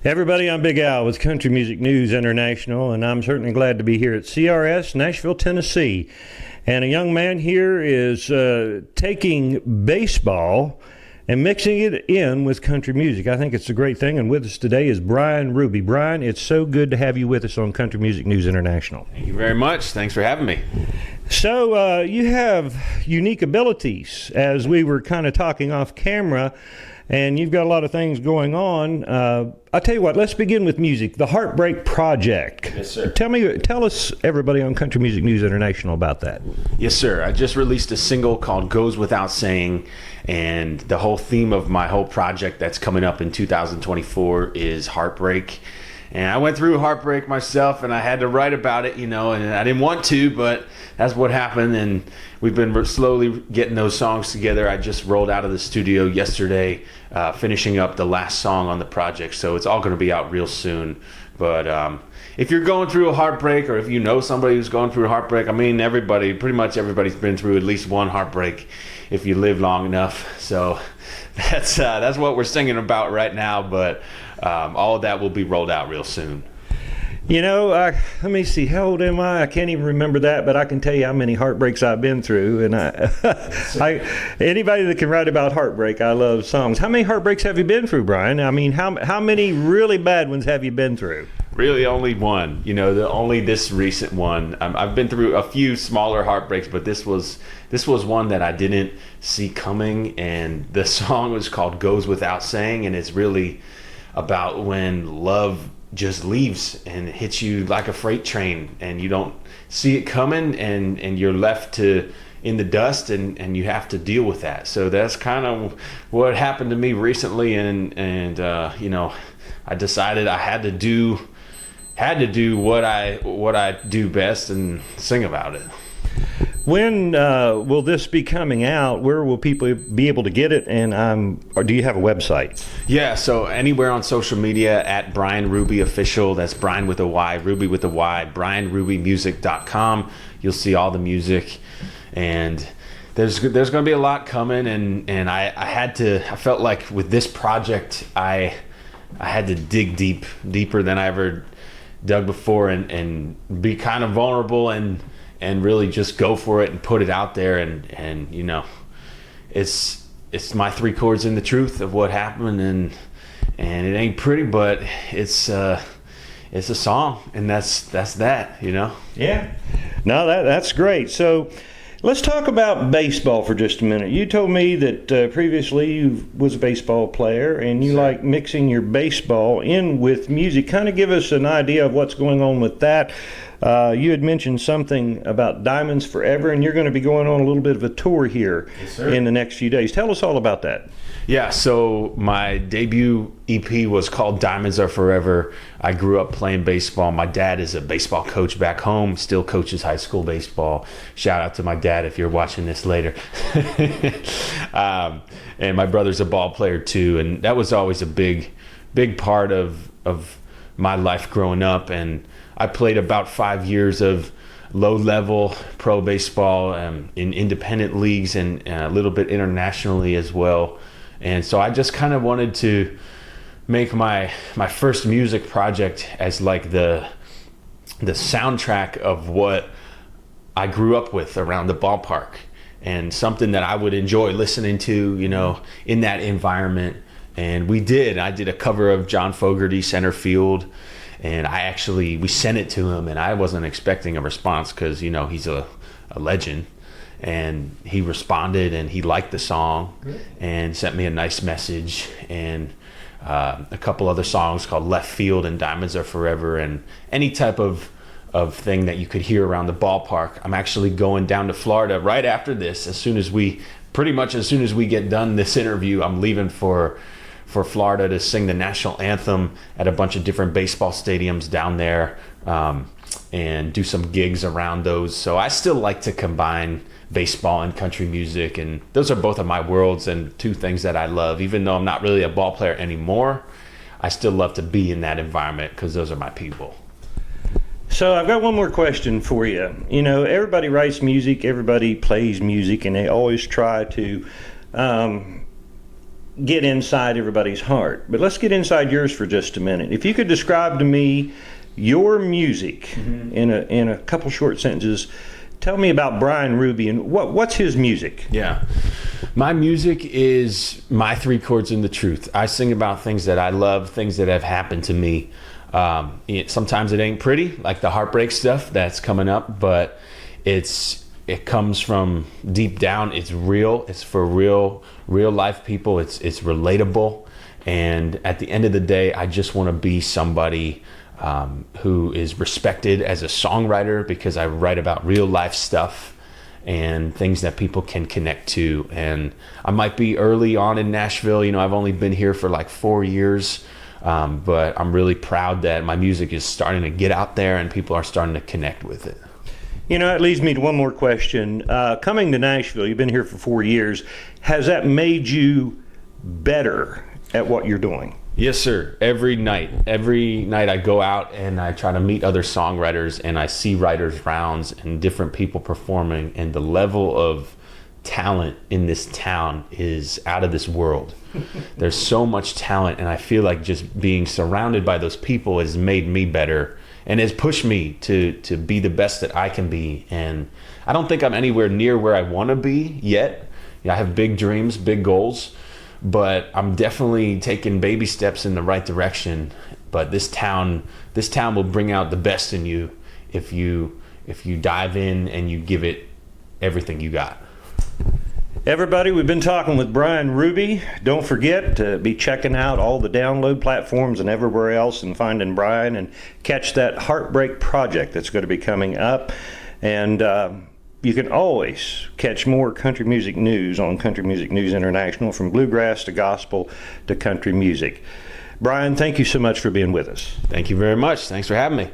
Everybody, I'm Big Al with Country Music News International, and I'm certainly glad to be here at CRS, Nashville, Tennessee. And a young man here is taking baseball and mixing it in with country music. I think it's a great thing, and with us today is Bryan Ruby. Bryan, it's so good to have you with us on Country Music News International. Thank you very much. Thanks for having me. So you have unique abilities, as we were kind of talking off camera, and you've got a lot of things going on. I'll tell you what, let's begin with music. The Heartbreak Project. Yes, sir. Tell us, everybody on Country Music News International, about that. Yes, sir. I just released a single called Goes Without Saying, and the whole theme of my whole project that's coming up in 2024 is heartbreak. And I went through heartbreak myself, and I had to write about it, and I didn't want to, but that's what happened. And we've been slowly getting those songs together. I just rolled out of the studio yesterday, finishing up the last song on the project. So it's all going to be out real soon. But if you're going through a heartbreak, or if you know somebody who's going through a heartbreak, I mean, pretty much everybody's been through at least one heartbreak if you live long enough. So that's what we're singing about right now. But all of that will be rolled out real soon. Let me see, how old am I? I can't even remember that, but I can tell you how many heartbreaks I've been through. And anybody that can write about heartbreak, I love songs. How many heartbreaks have you been through, Bryan? I mean, how many really bad ones have you been through? Really only one, only this recent one. I've been through a few smaller heartbreaks, but this was one that I didn't see coming. And the song was called Goes Without Saying, and it's really about when love just leaves and hits you like a freight train, and you don't see it coming, and you're left in the dust, and you have to deal with that. So that's kind of what happened to me recently, and I decided I had to do what I do best and sing about it. When will this be coming out? Where will people be able to get it? And or do you have a website? Yeah, so anywhere on social media at Bryan Ruby Official. That's Bryan with a Y, Ruby with a Y, BryanRubyMusic.com. You'll see all the music, and there's going to be a lot coming. And I felt like with this project, I had to dig deeper than I ever dug before, and be kind of vulnerable and really just go for it and put it out there, and it's my three chords in the truth of what happened, and it ain't pretty, but it's a song, and that's that. Yeah, no, that's great. So let's talk about baseball for just a minute. You told me that previously you was a baseball player, and you like mixing your baseball in with music. Kind of give us an idea of what's going on with that. You had mentioned something about Diamonds Forever, and you're going to be going on a little bit of a tour here in the next few days. Tell us all about that. Yeah, so my debut EP was called Diamonds Are Forever. I grew up playing baseball. My dad is a baseball coach back home, still coaches high school baseball. Shout out to my dad if you're watching this later. And my brother's a ball player too, and that was always a big part of my life growing up. And I played about 5 years of low-level pro baseball in independent leagues, and a little bit internationally as well. And so I just kind of wanted to make my first music project as like the soundtrack of what I grew up with around the ballpark, and something that I would enjoy listening to, in that environment. And I did a cover of John Fogerty's Center Field. And we sent it to him, and I wasn't expecting a response because, he's a legend. And he responded, and he liked the song and sent me a nice message. And a couple other songs called Left Field and Diamonds Are Forever, and any type of thing that you could hear around the ballpark. I'm actually going down to Florida right after this. As soon as we get done this interview, I'm leaving for Florida to sing the national anthem at a bunch of different baseball stadiums down there, and do some gigs around those. So I still like to combine baseball and country music, and those are both of my worlds and two things that I love. Even though I'm not really a ball player anymore, I still love to be in that environment because those are my people. So I've got one more question for you. Everybody writes music, everybody plays music, and they always try to get inside everybody's heart. But let's get inside yours for just a minute. If you could describe to me your music in a couple short sentences, tell me about Bryan Ruby and what's his music? Yeah. My music is my three chords and the truth. I sing about things that I love, things that have happened to me. Sometimes it ain't pretty, like the heartbreak stuff that's coming up, but it comes from deep down. It's real. It's for real life people. It's relatable. And at the end of the day, I just want to be somebody who is respected as a songwriter, because I write about real life stuff and things that people can connect to. And I might be early on in Nashville. I've only been here for like 4 years, but I'm really proud that my music is starting to get out there and people are starting to connect with it. It leads me to one more question. Coming to Nashville, you've been here for 4 years. Has that made you better at what you're doing? Yes, sir. Every night I go out and I try to meet other songwriters, and I see writers' rounds and different people performing, and the level of talent in this town is out of this world. There's so much talent, and I feel like just being surrounded by those people has made me better and has pushed me to be the best that I can be. And I don't think I'm anywhere near where I want to be yet. I have big dreams, big goals, but I'm definitely taking baby steps in the right direction. But this town will bring out the best in you if you dive in and you give it everything you got. Everybody, we've been talking with Bryan Ruby. Don't forget to be checking out all the download platforms and everywhere else and finding Bryan, and catch that Heartbreak project that's going to be coming up. And you can always catch more country music news on Country Music News International, from bluegrass to gospel to country music. Bryan, thank you so much for being with us. Thank you very much. Thanks for having me.